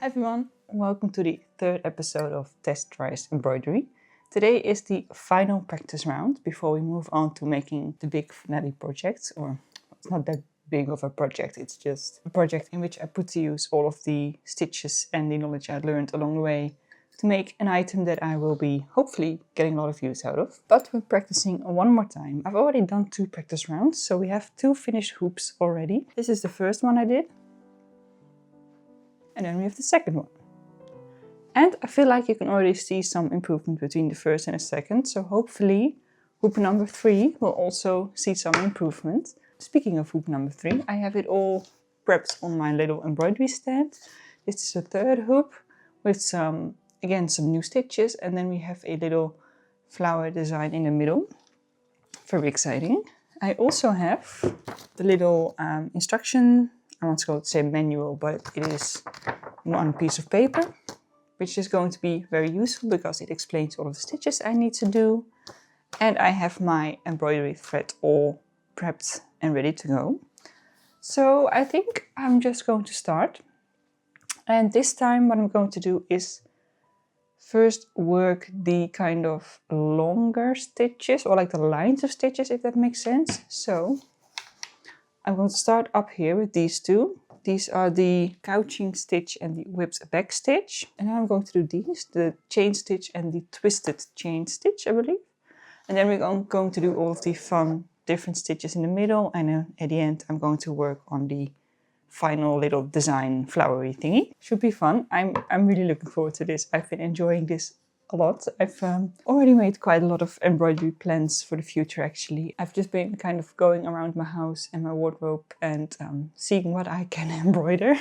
Hi everyone, welcome to the third episode of Tess Tries Embroidery. Today is the final practice round before we move on to making the big finale project, or it's not that big of a project, it's just a project in which I put to use all of the stitches and the knowledge I learned along the way to make an item that I will be hopefully getting a lot of use out of. But we're practicing one more time. I've already done 2 practice rounds, so we have 2 finished hoops already. This is the first one I did. And then we have the second one. And I feel like you can already see some improvement between the first and the second. So hopefully hoop number 3 will also see some improvement. Speaking of hoop number 3, I have it all prepped on my little embroidery stand. This is the third hoop with some new stitches. And then we have a little flower design in the middle. Very exciting. I also have the little instruction, I want to say manual, but it is one piece of paper, which is going to be very useful because it explains all of the stitches I need to do. And I have my embroidery thread all prepped and ready to go. So I think I'm just going to start. And this time what I'm going to do is first work the kind of longer stitches, or like the lines of stitches, if that makes sense. So I'm going to start up here with these two. These are the couching stitch and the whipped back stitch. And then I'm going to do these, the chain stitch and the twisted chain stitch, I believe. And then we're going to do all of the fun different stitches in the middle. And then at the end, I'm going to work on the final little design flowery thingy. Should be fun. I'm really looking forward to this. I've been enjoying this a lot. I've already made quite a lot of embroidery plans for the future actually. I've just been kind of going around my house and my wardrobe and seeing what I can embroider.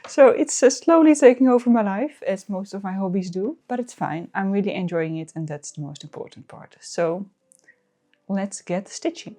So it's slowly taking over my life, as most of my hobbies do, but it's fine. I'm really enjoying it and that's the most important part. So let's get stitching.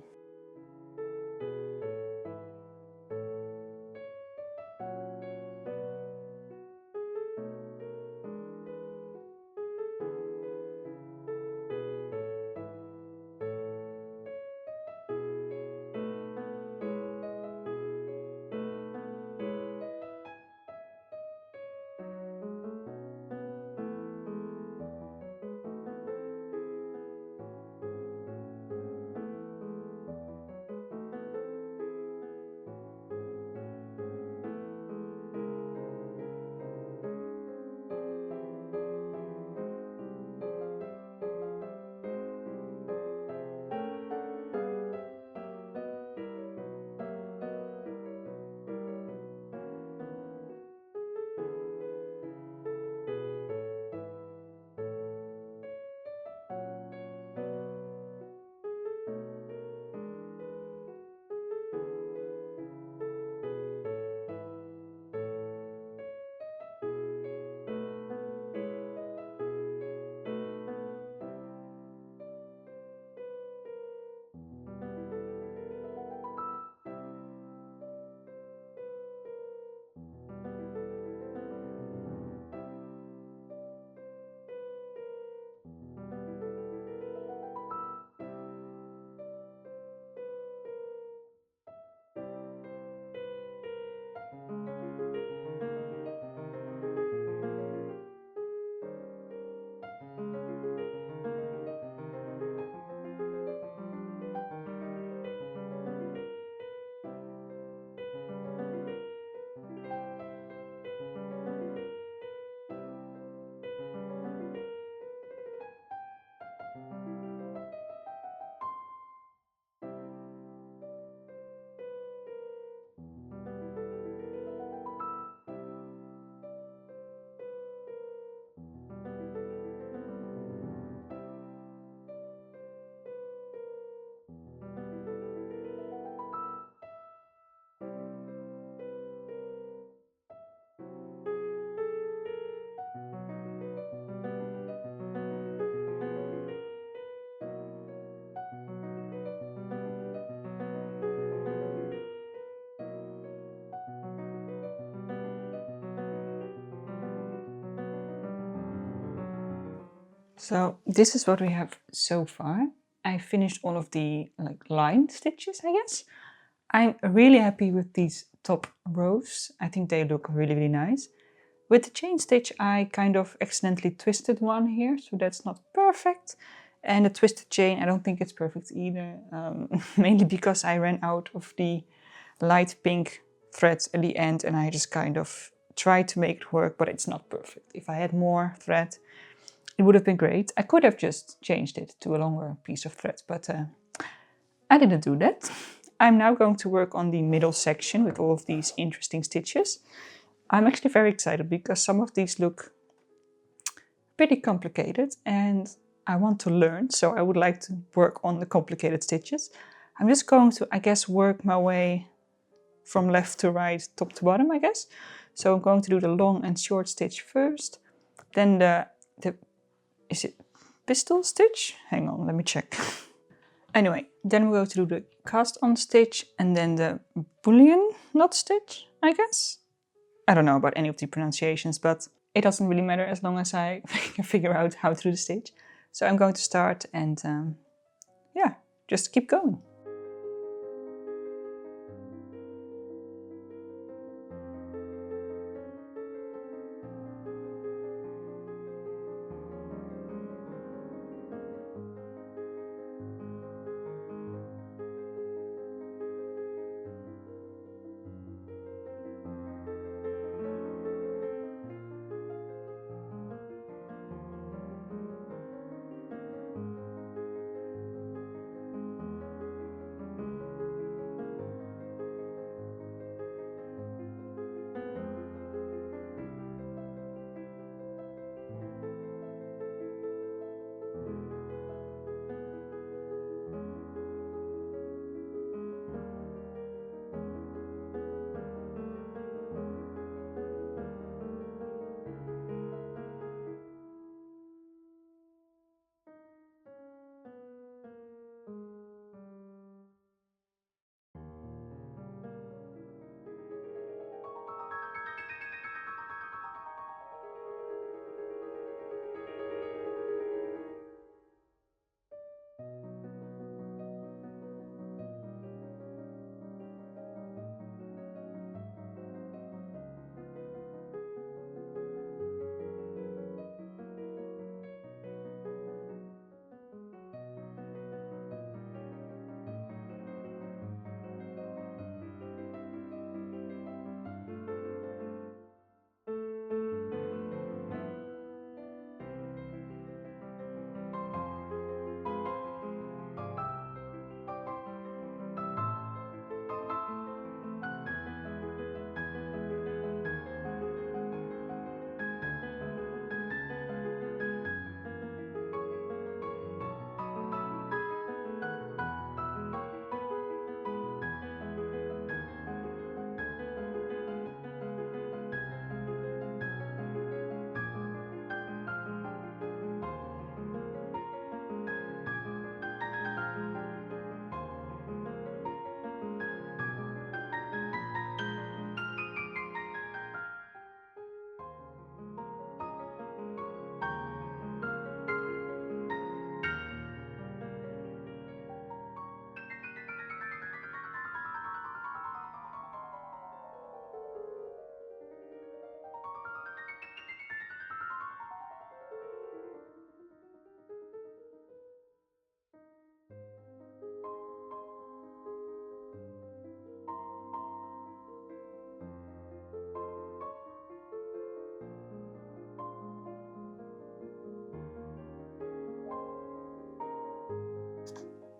So this is what we have so far. I finished all of the line stitches, I guess. I'm really happy with these top rows. I think they look really, really nice. With the chain stitch, I kind of accidentally twisted one here, so that's not perfect. And the twisted chain, I don't think it's perfect either, mainly because I ran out of the light pink threads at the end and I just kind of tried to make it work, but it's not perfect. If I had more thread, it would have been great. I could have just changed it to a longer piece of thread, but I didn't do that. I'm now going to work on the middle section with all of these interesting stitches. I'm actually very excited because some of these look pretty complicated and I want to learn, so I would like to work on the complicated stitches. I'm just going to, I guess, work my way from left to right, top to bottom, I guess. So I'm going to do the long and short stitch first, then the is it pistol stitch? Hang on, let me check. Anyway, then we're going to do the cast on stitch and then the bullion knot stitch, I guess. I don't know about any of the pronunciations, but it doesn't really matter as long as I can figure out how to do the stitch. So I'm going to start and yeah, just keep going.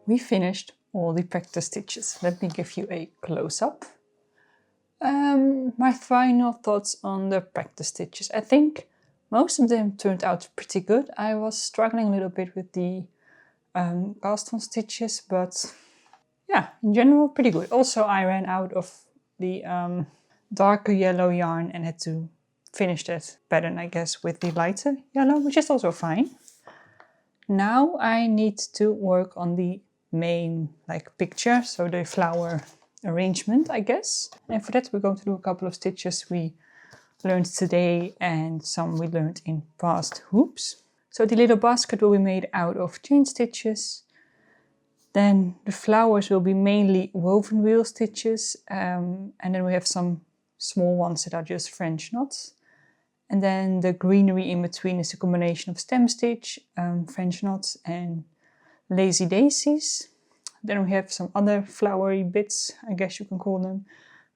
We finished all the practice stitches. Let me give you a close-up. My final thoughts on the practice stitches. I think most of them turned out pretty good. I was struggling a little bit with the cast-on stitches, but yeah, in general, pretty good. Also, I ran out of the darker yellow yarn and had to finish that pattern, I guess, with the lighter yellow, which is also fine. Now I need to work on the main picture, so the flower arrangement, I guess. And for that we're going to do a couple of stitches we learned today and some we learned in past hoops. So the little basket will be made out of chain stitches. Then the flowers will be mainly woven wheel stitches, and then we have some small ones that are just French knots. And then the greenery in between is a combination of stem stitch, French knots and lazy daisies. Then we have some other flowery bits, I guess you can call them,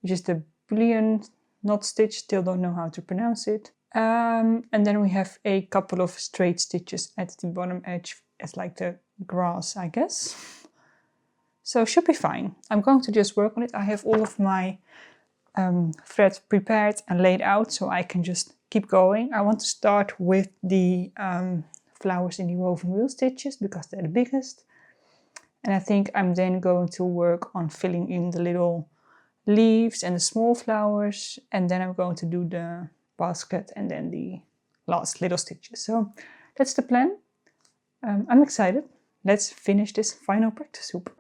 which is the bullion knot stitch, still don't know how to pronounce it. And then we have a couple of straight stitches at the bottom edge as like the grass, I guess. So should be fine. I'm going to just work on it. I have all of my thread prepared and laid out, so I can just keep going. I want to start with the flowers in the woven wheel stitches because they're the biggest. And I think I'm then going to work on filling in the little leaves and the small flowers, and then I'm going to do the basket and then the last little stitches. So that's the plan. I'm excited. Let's finish this final practice hoop.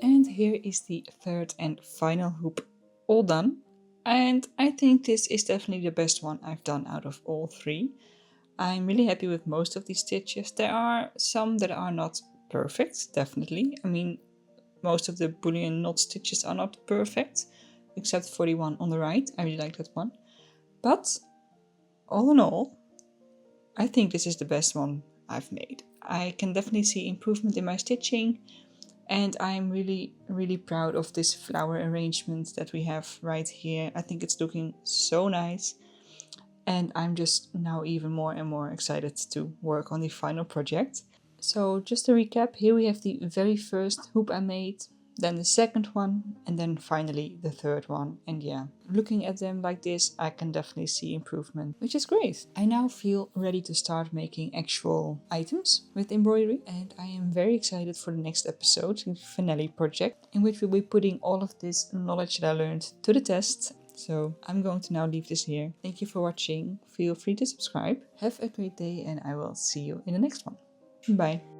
And here is the third and final hoop all done. And I think this is definitely the best one I've done out of all three. I'm really happy with most of these stitches. There are some that are not perfect, definitely. I mean, most of the bullion knot stitches are not perfect, except for the one on the right. I really like that one. But all in all, I think this is the best one I've made. I can definitely see improvement in my stitching, and I'm really proud of this flower arrangement that we have right here. I think it's looking so nice, and I'm just now even more and more excited to work on the final project. So just to recap, here we have the very first hoop I made, then the second one, and then finally the third one. And yeah, looking at them like this, I can definitely see improvement, which is great. I now feel ready to start making actual items with embroidery, and I am very excited for the next episode, the finale project, in which we'll be putting all of this knowledge that I learned to the test. So I'm going to now leave this here. Thank you for watching. Feel free to subscribe. Have a great day, and I will see you in the next one. Bye.